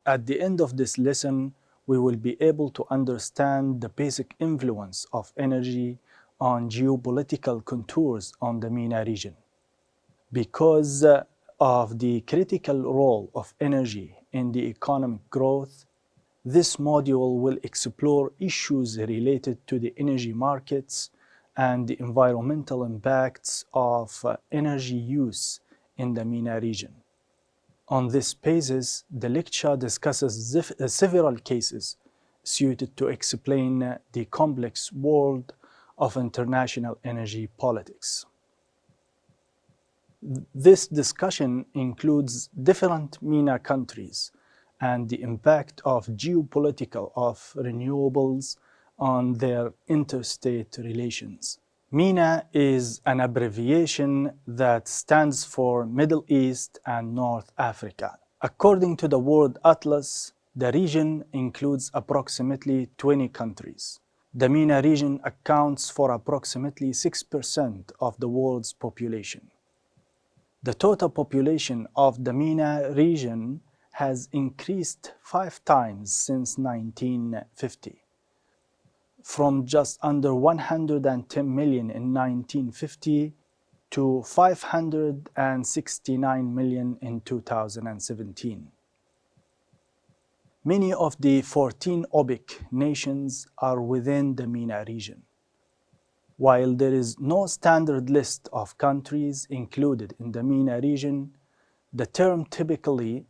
At the end of this lesson, we will be able to understand the basic influence of energy on geopolitical contours on the MENA region. Because of the critical role of energy in the economic growth, this module will explore issues related to the energy markets and the environmental impacts of energy use in the MENA region. On this basis, the lecture discusses several cases suited to explain the complex world of international energy politics. This discussion includes different MENA countries and the impact of geopolitical of renewables on their interstate relations. MENA is an abbreviation that stands for Middle East and North Africa. According to the World Atlas, the region includes approximately 20 countries. The MENA region accounts for approximately 6% of the world's population. The total population of the MENA region has increased 5 times since 1950. From just under 110 million in 1950 to 569 million in 2017. Many of the 14 OPEC nations are within the MENA region. While there is no standard list of countries included in the MENA region, the term typically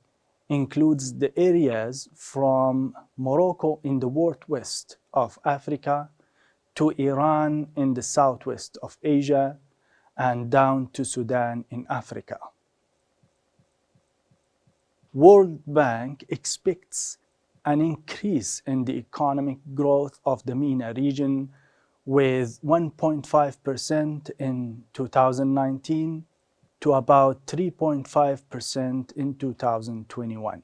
includes the areas from Morocco in the northwest of Africa to Iran in the southwest of Asia and down to Sudan in Africa. World Bank expects an increase in the economic growth of the MENA region with 1.5% in 2019 to about 3.5% in 2021.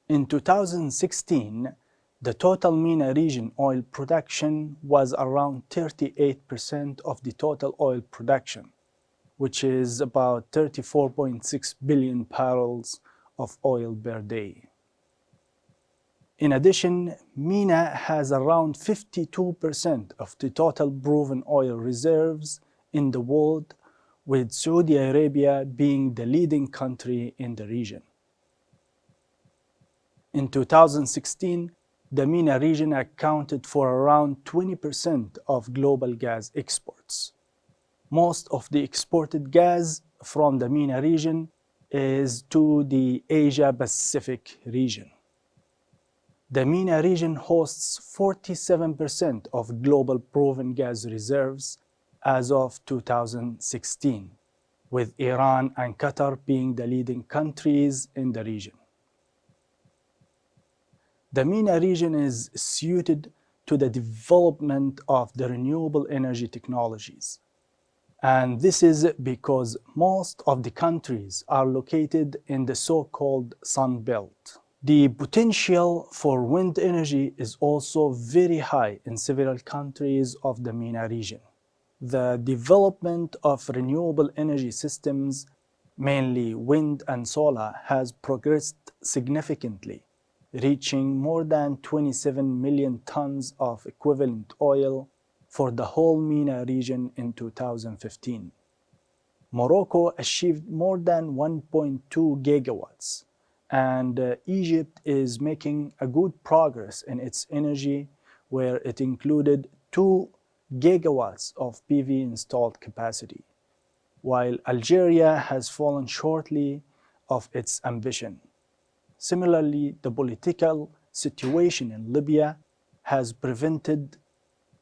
In 2016, the total MENA region oil production was around 38% of the total oil production, which is about 34.6 billion barrels of oil per day. In addition, MENA has around 52% of the total proven oil reserves in the world, with Saudi Arabia being the leading country in the region. In 2016, the MENA region accounted for around 20% of global gas exports. Most of the exported gas from the MENA region is to the Asia-Pacific region. The MENA region hosts 47% of global proven gas reserves as of 2016, with Iran and Qatar being the leading countries in the region. The MENA region is suited to the development of the renewable energy technologies. And this is because most of the countries are located in the so-called Sun Belt. The potential for wind energy is also very high in several countries of the MENA region. The development of renewable energy systems, mainly wind and solar, has progressed significantly, reaching more than 27 million tons of equivalent oil for the whole MENA region in 2015. Morocco achieved more than 1.2 gigawatts, and Egypt is making a good progress in its energy, where it included 2 gigawatts of PV installed capacity, while Algeria has fallen shortly of its ambition. Similarly, the political situation in Libya has prevented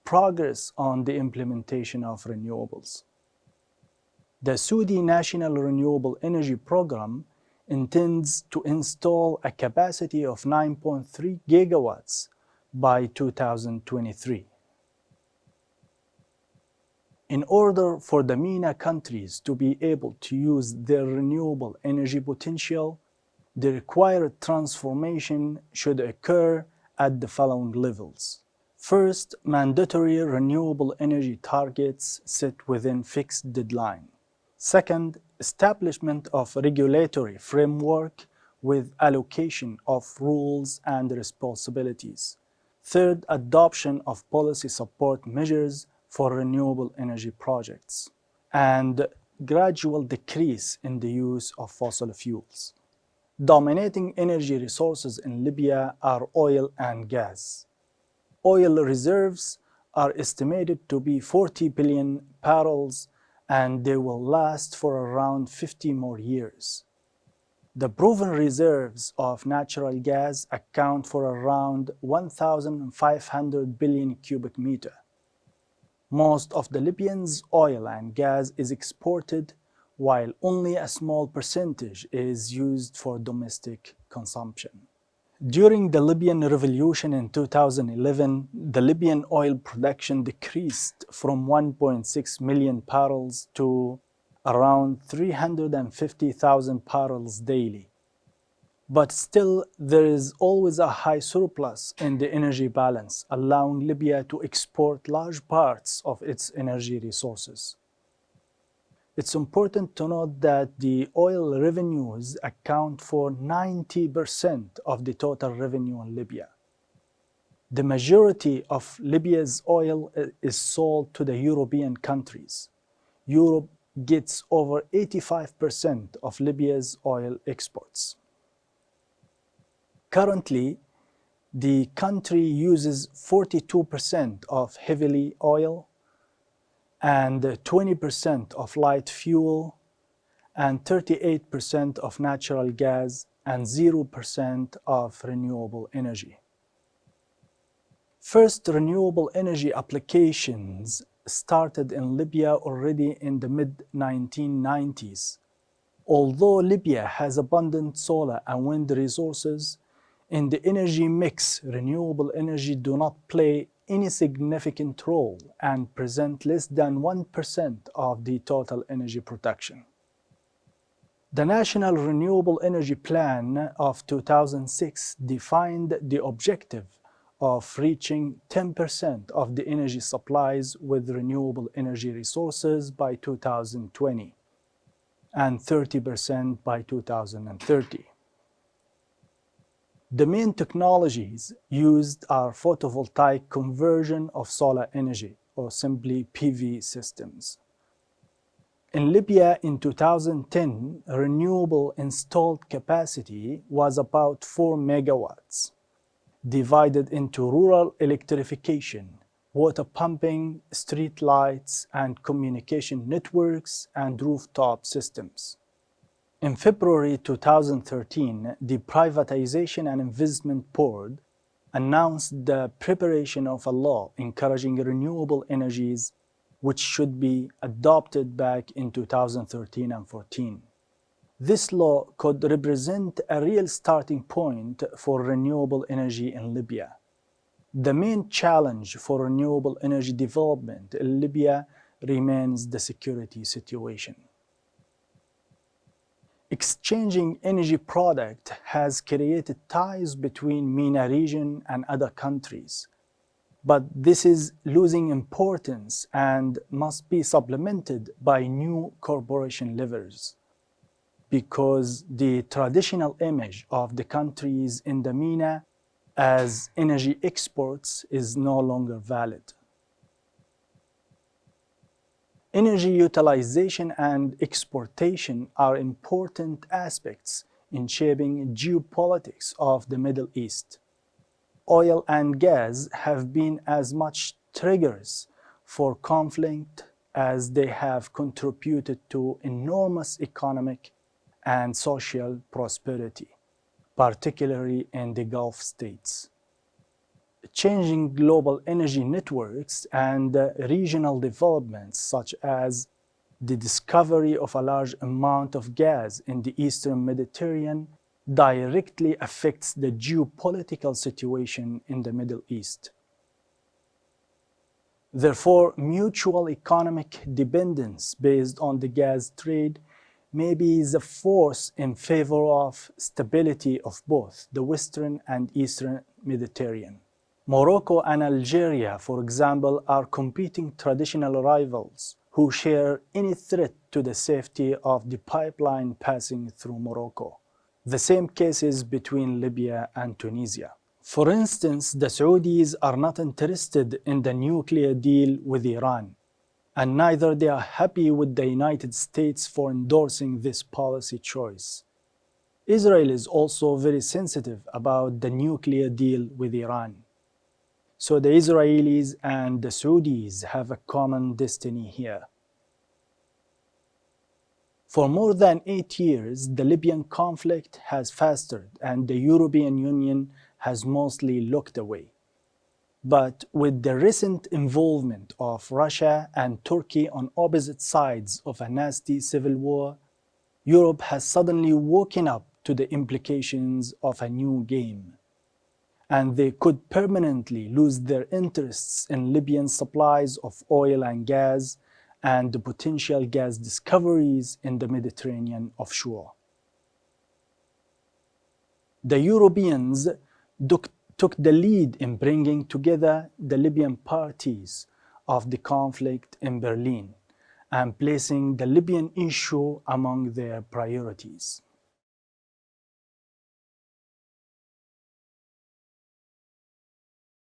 progress on the implementation of renewables. The Saudi National Renewable Energy Program intends to install a capacity of 9.3 gigawatts by 2023. In order for the MENA countries to be able to use their renewable energy potential, the required transformation should occur at the following levels. First, mandatory renewable energy targets set within fixed deadline. Second, establishment of a regulatory framework with allocation of rules and responsibilities. Third, adoption of policy support measures for renewable energy projects, and gradual decrease in the use of fossil fuels. Dominating energy resources in Libya are oil and gas. Oil reserves are estimated to be 40 billion barrels, and they will last for around 50 more years. The proven reserves of natural gas account for around 1,500 billion cubic meter. Most of the Libyans' oil and gas is exported, while only a small percentage is used for domestic consumption. During the Libyan Revolution in 2011, the Libyan oil production decreased from 1.6 million barrels to around 350,000 barrels daily. But still, there is always a high surplus in the energy balance, allowing Libya to export large parts of its energy resources. It's important to note that the oil revenues account for 90% of the total revenue in Libya. The majority of Libya's oil is sold to the European countries. Europe gets over 85% of Libya's oil exports. Currently, the country uses 42% of heavy oil and 20% of light fuel and 38% of natural gas and 0% of renewable energy. First renewable energy applications started in Libya already in the mid-1990s. Although Libya has abundant solar and wind resources, in the energy mix, renewable energy do not play any significant role and present less than 1% of the total energy production. The National Renewable Energy Plan of 2006 defined the objective of reaching 10% of the energy supplies with renewable energy resources by 2020 and 30% by 2030. The main technologies used are photovoltaic conversion of solar energy, or simply PV systems. In Libya in 2010, renewable installed capacity was about 4 megawatts, divided into rural electrification, water pumping, street lights, and communication networks and rooftop systems. In February 2013, the Privatization and Investment Board announced the preparation of a law encouraging renewable energies, which should be adopted back in 2013 and 14. This law could represent a real starting point for renewable energy in Libya. The main challenge for renewable energy development in Libya remains the security situation. Exchanging energy product has created ties between MENA region and other countries, but this is losing importance and must be supplemented by new cooperation levers, because the traditional image of the countries in the MENA as energy exports is no longer valid. Energy utilization and exportation are important aspects in shaping geopolitics of the Middle East. Oil and gas have been as much triggers for conflict as they have contributed to enormous economic and social prosperity, particularly in the Gulf states. Changing global energy networks and regional developments, such as the discovery of a large amount of gas in the Eastern Mediterranean, directly affects the geopolitical situation in the Middle East. Therefore, mutual economic dependence based on the gas trade may be the force in favor of stability of both the Western and Eastern Mediterranean. Morocco and Algeria, for example, are competing traditional rivals who share any threat to the safety of the pipeline passing through Morocco. The same cases between Libya and Tunisia. For instance, the Saudis are not interested in the nuclear deal with Iran, and neither they are happy with the United States for endorsing this policy choice. Israel is also very sensitive about the nuclear deal with Iran. So the Israelis and the Saudis have a common destiny here. For more than 8 years, the Libyan conflict has festered and the European Union has mostly looked away. But with the recent involvement of Russia and Turkey on opposite sides of a nasty civil war, Europe has suddenly woken up to the implications of a new game. And they could permanently lose their interests in Libyan supplies of oil and gas and the potential gas discoveries in the Mediterranean offshore. The Europeans took the lead in bringing together the Libyan parties of the conflict in Berlin and placing the Libyan issue among their priorities.